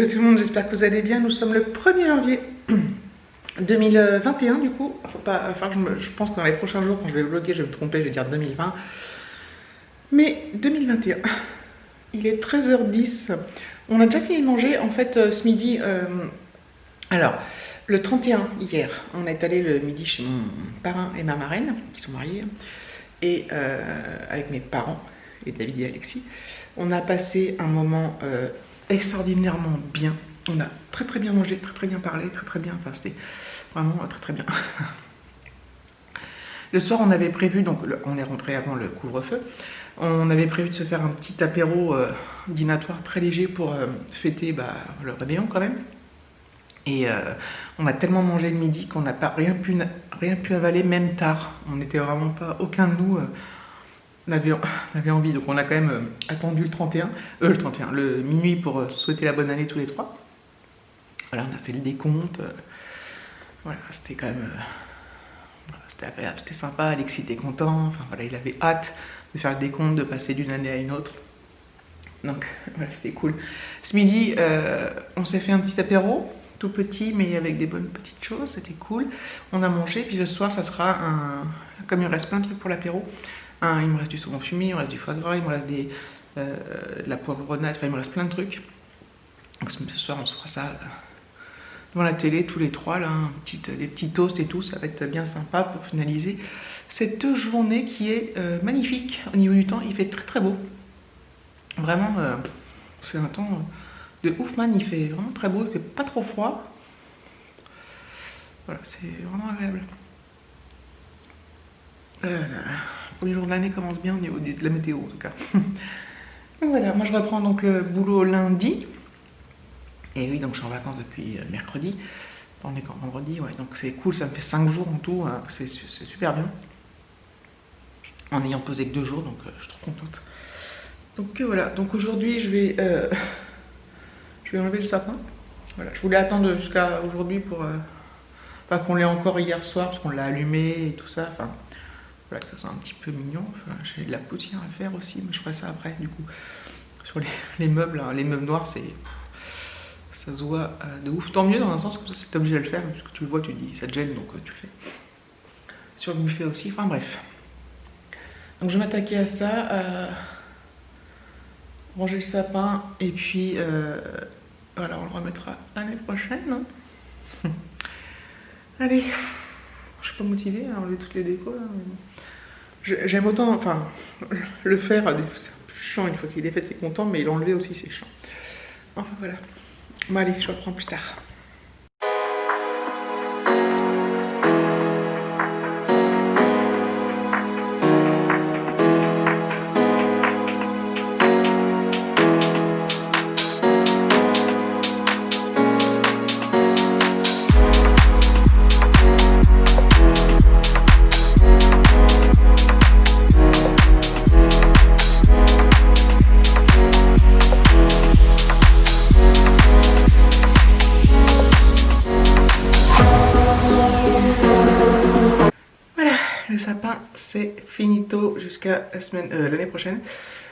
Hello tout le monde, j'espère que vous allez bien. Nous sommes le 1er janvier 2021 du coup. Je pense que dans les prochains jours, quand je vais vlogger, je vais me tromper, je vais dire 2020. Mais 2021, il est 13h10. On a déjà fini de manger en fait ce midi. Alors, le 31 hier, on est allé le midi chez mon parrain et ma marraine, qui sont mariés, et avec mes parents, et David et Alexis. On a passé un moment extraordinairement bien. On a très bien mangé, très bien parlé, très bien. Enfin, c'était vraiment très bien. Le soir, on avait prévu, donc on est rentré avant le couvre-feu, on avait prévu de se faire un petit apéro dînatoire très léger pour fêter le réveillon quand même. Et on a tellement mangé le midi qu'on n'a pas rien pu avaler, même tard. On n'était vraiment pas, aucun de nous on avait envie. Donc on a quand même attendu le minuit pour souhaiter la bonne année tous les trois. Voilà, on a fait le décompte. Voilà, c'était quand même c'était agréable, c'était sympa. Alexis était content. Enfin voilà, il avait hâte de faire le décompte, de passer d'une année à une autre. Donc voilà, c'était cool. Ce midi, on s'est fait un petit apéro, tout petit, mais avec des bonnes petites choses, c'était cool. On a mangé, puis ce soir, ça sera comme il me reste plein de trucs pour l'apéro, il me reste du saumon fumé, il me reste du foie gras, il me reste de la poivronnade, enfin il me reste plein de trucs. Donc ce soir, on se fera ça devant la télé, tous les trois, là, des petits toasts et tout, ça va être bien sympa pour finaliser cette journée qui est magnifique au niveau du temps. Il fait très beau. Vraiment, c'est un temps de ouf, man. Il fait vraiment très beau, il fait pas trop froid. Voilà, c'est vraiment agréable. Premier jour de l'année commence bien au niveau de la météo en tout cas. Donc voilà, moi je reprends donc le boulot lundi. Et oui, donc je suis en vacances depuis mercredi. On est quand vendredi, ouais, donc c'est cool, ça me fait 5 jours en tout, c'est super bien. En ayant posé que 2 jours, donc je suis trop contente. Donc voilà, donc aujourd'hui je vais enlever le sapin. Voilà, je voulais attendre jusqu'à aujourd'hui pour qu'on l'ait encore hier soir, parce qu'on l'a allumé et tout ça. Enfin, voilà, que ça soit un petit peu mignon. Enfin, j'ai de la poussière à faire aussi, mais je ferai ça après du coup. Sur les meubles, hein, les meubles noirs, ça se voit de ouf. Tant mieux dans un sens, comme ça c'est obligé de le faire, parce que tu le vois, tu dis ça te gêne, donc tu le fais. Sur le buffet aussi, enfin bref. Donc je vais m'attaquer à ça, ranger le sapin, et puis voilà, on le remettra l'année prochaine. Allez, je suis pas motivée à enlever toutes les décos là. J'aime autant, enfin, le faire, c'est un peu chiant une fois qu'il est fait, t'es content, mais l'enlever aussi c'est chiant. Enfin voilà. Bon allez, je reprends plus tard. Le sapin, c'est finito jusqu'à l'année prochaine.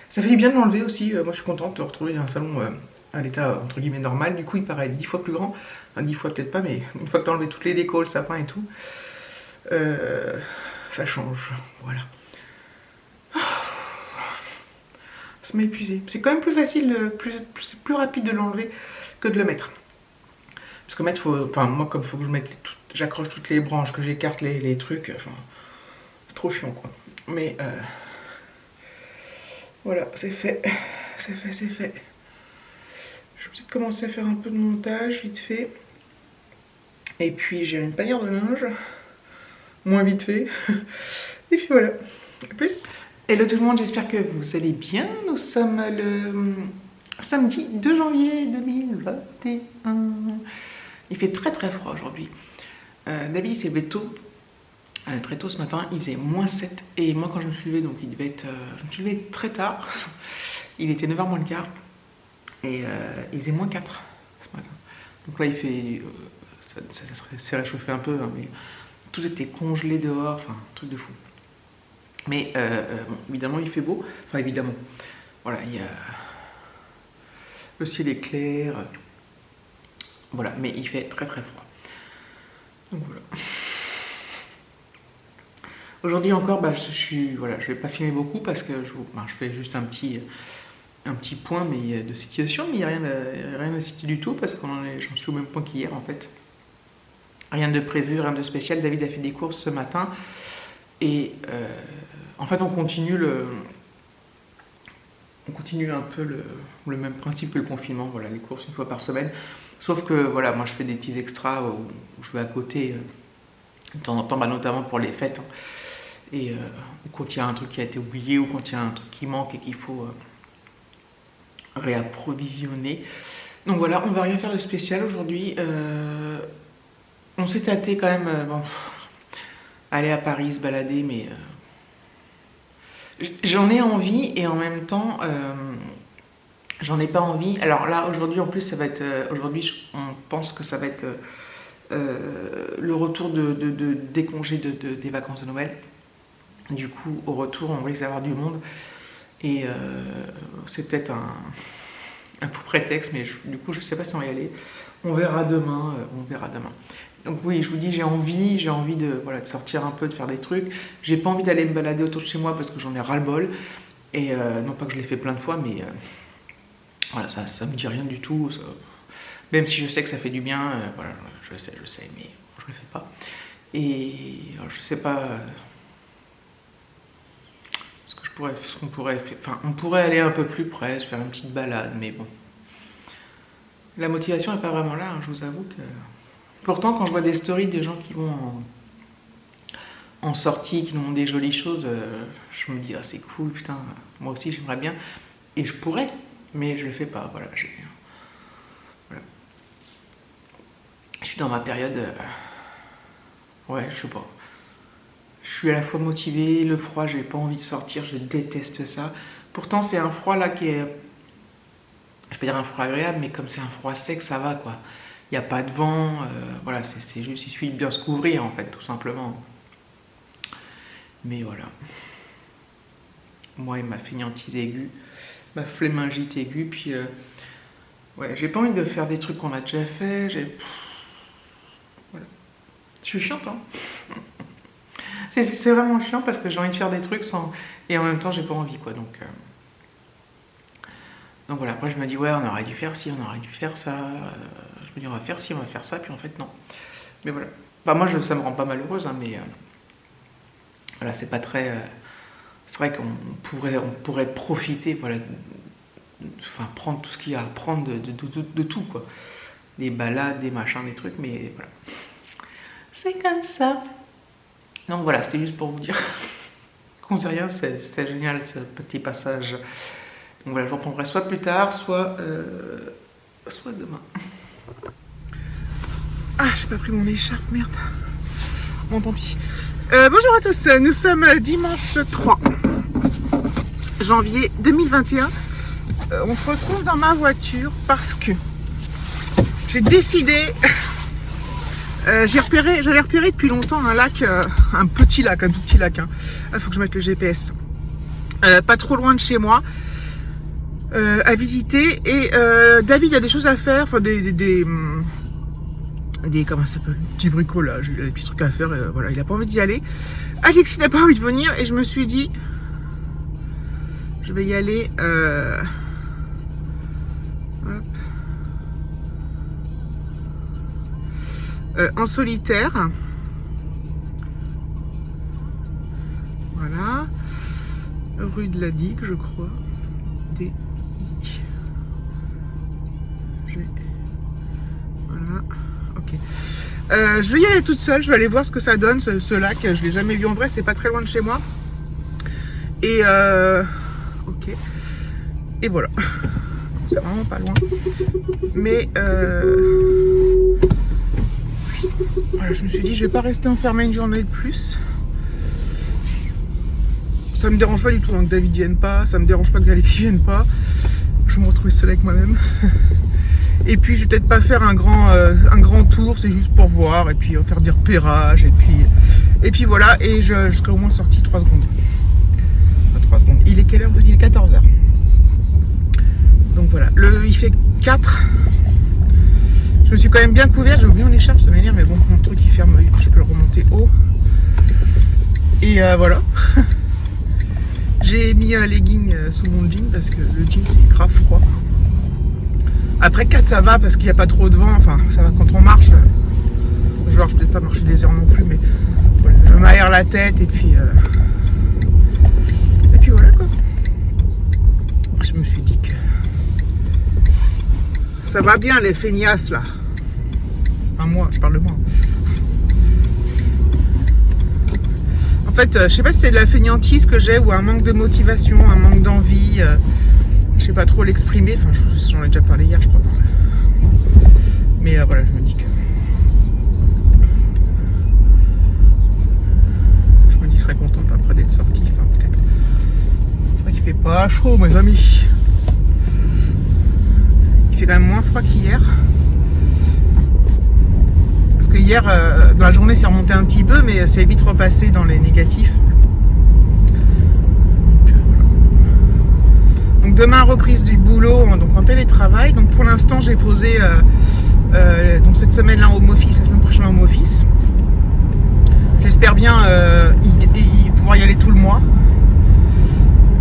Ça fait du bien de l'enlever aussi. Moi, je suis contente de retrouver un salon à l'état entre guillemets normal. Du coup, il paraît 10 fois plus grand. Enfin, 10 fois peut-être pas, mais une fois que tu as enlevé toutes les décos, le sapin et tout, ça change. Voilà. Ça m'a épuisé. C'est quand même plus facile, plus rapide de l'enlever que de le mettre. Parce que mettre, moi, comme il faut que je mette j'accroche toutes les branches, que j'écarte les trucs, enfin. Trop chiant quoi, mais voilà, c'est fait. Je vais peut-être commencer à faire un peu de montage vite fait, et puis j'ai une panière de linge moins vite fait. Et puis voilà, à plus. Hello tout le monde, j'espère que vous allez bien. Nous sommes le samedi 2 janvier 2021. Il fait très froid aujourd'hui. David s'est levé tôt. Très tôt ce matin, il faisait -7, et moi quand je me suis levée, donc il devait être, je me suis levée très tard, il était 9h moins le quart, et il faisait -4 ce matin. Donc là il fait, ça s'est réchauffé un peu, hein, mais tout était congelé dehors, enfin un truc de fou. Mais bon, évidemment il fait beau, enfin évidemment, voilà, il y a, le ciel est clair, Voilà, mais il fait très très froid. Donc voilà. Aujourd'hui encore, je vais pas filmer beaucoup parce que je fais juste un petit point de situation, mais il n'y a rien à citer du tout parce que j'en suis au même point qu'hier en fait. Rien de prévu, rien de spécial. David a fait des courses ce matin et en fait on continue un peu le même principe que le confinement, voilà, les courses une fois par semaine. Sauf que voilà, moi je fais des petits extras où je vais à côté de temps en temps, notamment pour les fêtes. Et quand il y a un truc qui a été oublié ou quand il y a un truc qui manque et qu'il faut réapprovisionner. Donc voilà, on va rien faire de spécial aujourd'hui. On s'est tâté quand même, aller à Paris, se balader, mais j'en ai envie et en même temps, j'en ai pas envie. Alors là, aujourd'hui en plus, ça va être, on pense que ça va être le retour des congés des vacances de Noël. Du coup, au retour, on risque d'avoir du monde et c'est peut-être un faux prétexte, mais du coup, je sais pas si on va y aller. On verra demain. Donc oui, je vous dis, j'ai envie de sortir un peu, de faire des trucs. J'ai pas envie d'aller me balader autour de chez moi parce que j'en ai ras-le-bol. Et non pas que je l'ai fait plein de fois, mais voilà, ça me dit rien du tout. Même si je sais que ça fait du bien, voilà, je le sais, mais je le fais pas. Et alors, je sais pas on pourrait aller un peu plus près, se faire une petite balade, mais bon. La motivation n'est pas vraiment là, hein, je vous avoue que... Pourtant, quand je vois des stories de gens qui vont en sortie, qui nous montrent des jolies choses, je me dis, ah c'est cool, putain, moi aussi j'aimerais bien. Et je pourrais, mais je le fais pas, voilà. Je suis dans ma période... ouais, je sais pas. Je suis à la fois motivée, le froid, j'ai pas envie de sortir, je déteste ça. Pourtant, c'est un froid là qui est... Je peux dire un froid agréable, mais comme c'est un froid sec, ça va quoi. Il n'y a pas de vent, voilà, c'est juste, il suffit de bien se couvrir en fait, tout simplement. Mais voilà. Moi et ma fainéantise aiguë, ma flémingite aiguë, puis... ouais, j'ai pas envie de faire des trucs qu'on a déjà fait, voilà. Je suis chiante, hein. C'est vraiment chiant parce que j'ai envie de faire des trucs sans... Et en même temps, j'ai pas envie, quoi, donc voilà, après je me dis, ouais, on aurait dû faire ci, on aurait dû faire ça... Je me dis, on va faire ci, on va faire ça, puis en fait, non. Mais voilà. Enfin, moi, ça me rend pas malheureuse, hein, mais... voilà, c'est pas très... c'est vrai qu'on pourrait profiter, voilà... Enfin, prendre tout ce qu'il y a à prendre de tout, quoi. Des balades, des machins, des trucs, mais voilà. C'est comme ça. Donc voilà, c'était juste pour vous dire qu'on sait rien, c'est génial ce petit passage. Donc voilà, je reprendrai soit plus tard, soit demain. Ah, j'ai pas pris mon écharpe, merde. Bon, tant pis. Bonjour à tous, nous sommes dimanche 3 janvier 2021. On se retrouve dans ma voiture parce que j'ai décidé... j'allais repérer depuis longtemps un lac, un tout petit lac. Hein. Ah, faut que je mette le GPS. Pas trop loin de chez moi, à visiter. Et David a des choses à faire, enfin des comment ça s'appelle, petits bricolages, il a des petits trucs à faire. Voilà, il a pas envie d'y aller. Alexis n'a pas envie de venir et je me suis dit, je vais y aller. Hop. En solitaire. Voilà. Rue de la Digue, je crois. D-I. Voilà. Ok. Je vais y aller toute seule. Je vais aller voir ce que ça donne, ce lac. Je l'ai jamais vu en vrai. C'est pas très loin de chez moi. Et ok. Et voilà. C'est vraiment pas loin. Mais voilà, je me suis dit, je vais pas rester enfermée une journée de plus. Ça me dérange pas du tout hein, que David vienne pas, ça me dérange pas que Alexis vienne pas. Je vais me retrouver seule avec moi-même. Et puis je vais peut-être pas faire un grand tour, c'est juste pour voir et puis faire des repérages et puis voilà. Et je serai au moins sortie 3 secondes. Enfin, 3 secondes. Il est quelle heure? Il est 14 h. Donc voilà, il fait 4. Je me suis quand même bien couverte, j'ai oublié mon écharpe, ça m'énerve, mais bon, mon truc il ferme, je peux le remonter haut. Et voilà. J'ai mis un legging sous mon jean parce que le jean c'est grave froid. Après 4 ça va parce qu'il n'y a pas trop de vent, enfin ça va quand on marche. Je vais peut-être pas marcher des heures non plus, mais voilà, je m'aère la tête et puis voilà quoi. Je me suis dit que ça va bien les feignasses là. Enfin moi, je parle de moi. En fait, je sais pas si c'est de la fainéantise que j'ai ou un manque de motivation, un manque d'envie. Je sais pas trop l'exprimer. Enfin, j'en ai déjà parlé hier, je crois. Mais voilà, je me dis que je serais contente après d'être sortie. Enfin, peut-être. C'est vrai qu'il fait pas chaud, mes amis. Il fait quand même moins froid qu'hier. Parce que hier, dans la journée, c'est remonté un petit peu, mais c'est vite repassé dans les négatifs. Donc demain, reprise du boulot, donc en télétravail. Donc pour l'instant, j'ai posé donc cette semaine-là en home office, la semaine prochaine en home office. J'espère bien pouvoir y aller tout le mois,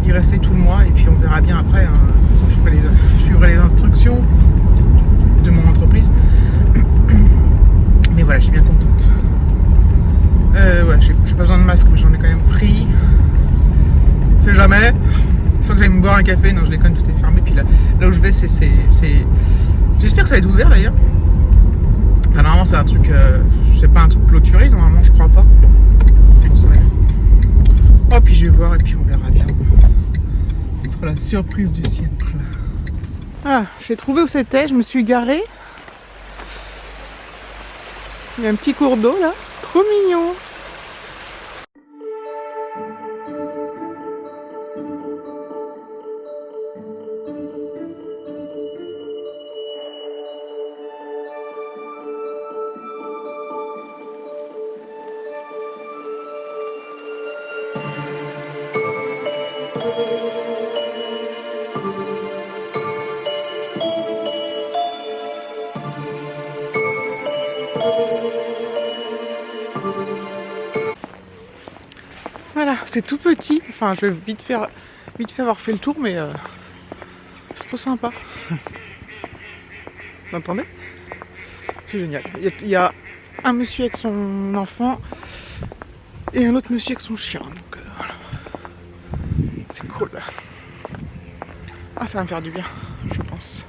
y rester tout le mois, et puis on verra bien après. Hein. De toute façon, je suivrai les instructions de mon entreprise. Mais voilà, je suis bien contente. Ouais, j'ai pas besoin de masque, mais j'en ai quand même pris. C'est jamais. Une fois que j'aille me boire un café, non je déconne, tout est fermé. Puis là où je vais, c'est... J'espère que ça va être ouvert d'ailleurs. Enfin, normalement c'est un truc, c'est pas un truc clôturé, normalement je crois pas. J'en sais rien. Oh puis je vais voir et puis on verra bien. Ce sera la surprise du siècle. Ah, j'ai trouvé où c'était, je me suis garée. Il y a un petit cours d'eau là, trop mignon. Voilà, c'est tout petit. Enfin, je vais vite fait avoir fait le tour, mais c'est trop sympa. Vous entendez? C'est génial. Il y a un monsieur avec son enfant et un autre monsieur avec son chien. Donc voilà. C'est cool. Ah, ça va me faire du bien, je pense.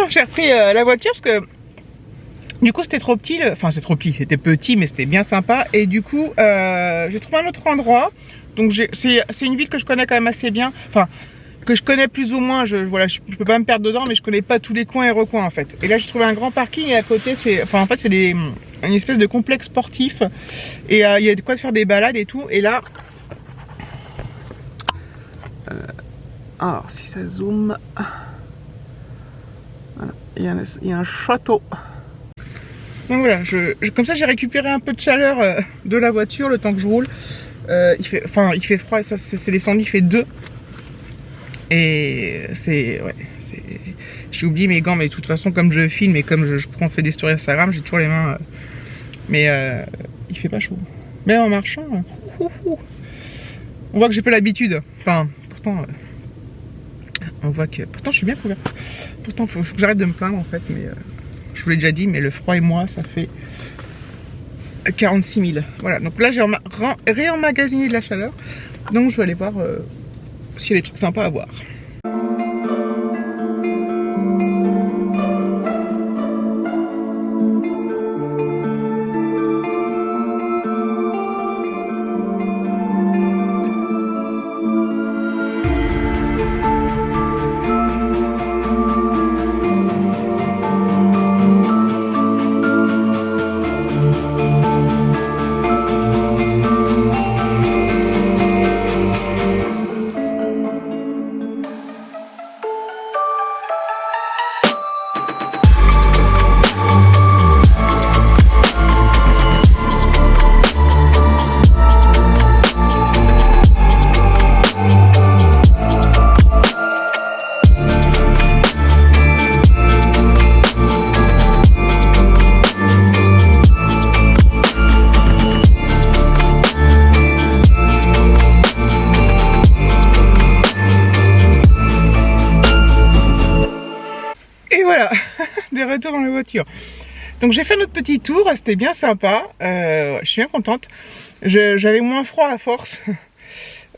J'ai repris la voiture parce que du coup c'était trop petit, enfin c'est trop petit, c'était petit mais c'était bien sympa et du coup j'ai trouvé un autre endroit. Donc c'est une ville que je connais quand même assez bien, enfin que je connais plus ou moins, voilà, je peux pas me perdre dedans mais je connais pas tous les coins et recoins en fait. Et là j'ai trouvé un grand parking et à côté c'est, enfin en fait c'est une espèce de complexe sportif et il y a de quoi faire des balades et tout. Et là alors si ça zoome, il y a un château. Donc voilà, comme ça j'ai récupéré un peu de chaleur de la voiture le temps que je roule. Il fait froid et ça c'est descendu, il fait 2. Et ouais, j'ai oublié mes gants, mais de toute façon comme je filme et comme je fais des stories Instagram, j'ai toujours les mains. Mais il fait pas chaud. Mais en marchant, on voit que j'ai pas l'habitude. Enfin, pourtant, on voit que. Pourtant, je suis bien couvert. Pourtant, faut que j'arrête de me plaindre en fait. Mais je vous l'ai déjà dit, mais le froid et moi, ça fait 46 000. Voilà. Donc là, j'ai réemmagasiné de la chaleur. Donc, je vais aller voir s'il y a des trucs sympas à voir. Des retours dans la voiture. Donc j'ai fait notre petit tour, c'était bien sympa. Je suis bien contente. J'avais moins froid à force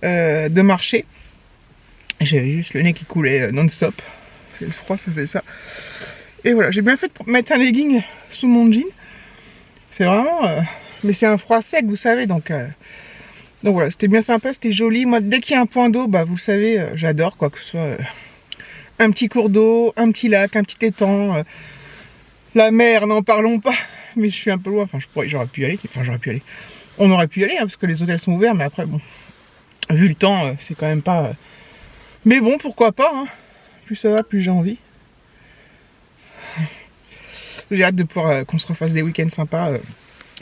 de marcher. J'avais juste le nez qui coulait non-stop. C'est le froid, ça fait ça. Et voilà, j'ai bien fait de mettre un legging sous mon jean. C'est vraiment... mais c'est un froid sec, vous savez. Donc voilà, c'était bien sympa, c'était joli. Moi, dès qu'il y a un point d'eau, bah vous savez, j'adore quoi que ce soit... un petit cours d'eau, un petit lac, un petit étang, la mer, n'en parlons pas. Mais je suis un peu loin, enfin j'aurais pu y aller, on aurait pu y aller, hein, parce que les hôtels sont ouverts, mais après bon, vu le temps, c'est quand même pas... Mais bon, pourquoi pas, hein. Plus ça va, plus j'ai envie. J'ai hâte de pouvoir qu'on se refasse des week-ends sympas,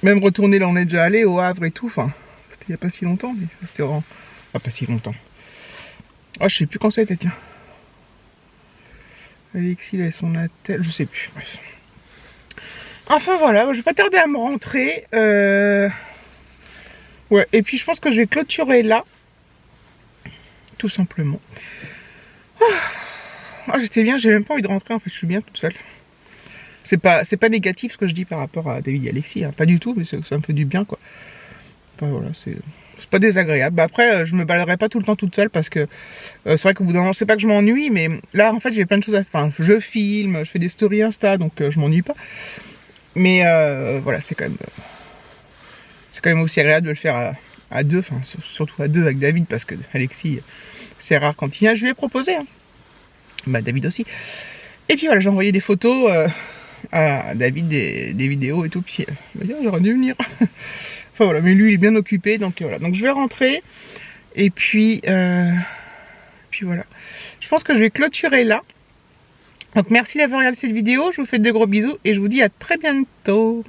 même retourner là on est déjà allé, au Havre et tout, enfin, c'était il n'y a pas si longtemps, mais c'était vraiment... Ah, pas si longtemps. Ah, je sais plus quand ça a été, tiens. Alexis, là, son attel, je sais plus, bref. Enfin voilà, je vais pas tarder à me rentrer. Ouais, et puis je pense que je vais clôturer là. Tout simplement. Ah, j'étais bien, j'ai même pas envie de rentrer, en fait, je suis bien toute seule. C'est pas négatif ce que je dis par rapport à David et Alexis, hein, pas du tout, mais ça me fait du bien, quoi. Enfin voilà, c'est pas désagréable. Bah, après, je me baladerai pas tout le temps toute seule parce que c'est vrai qu'au bout d'un moment, c'est pas que je m'ennuie, mais là, en fait, j'ai plein de choses à faire. Enfin, je filme, je fais des stories Insta, donc je m'ennuie pas. Mais voilà, c'est quand même aussi agréable de le faire à deux, enfin, surtout à deux avec David, parce que Alexis, c'est rare quand il vient. Je lui ai proposé, hein. Bah, David aussi. Et puis voilà, j'ai envoyé des photos à David, des vidéos et tout, puis il m'a dit, oh, j'aurais dû venir. Enfin voilà, mais lui il est bien occupé, donc voilà. Donc je vais rentrer, et puis voilà. Je pense que je vais clôturer là. Donc merci d'avoir regardé cette vidéo, je vous fais de gros bisous, et je vous dis à très bientôt.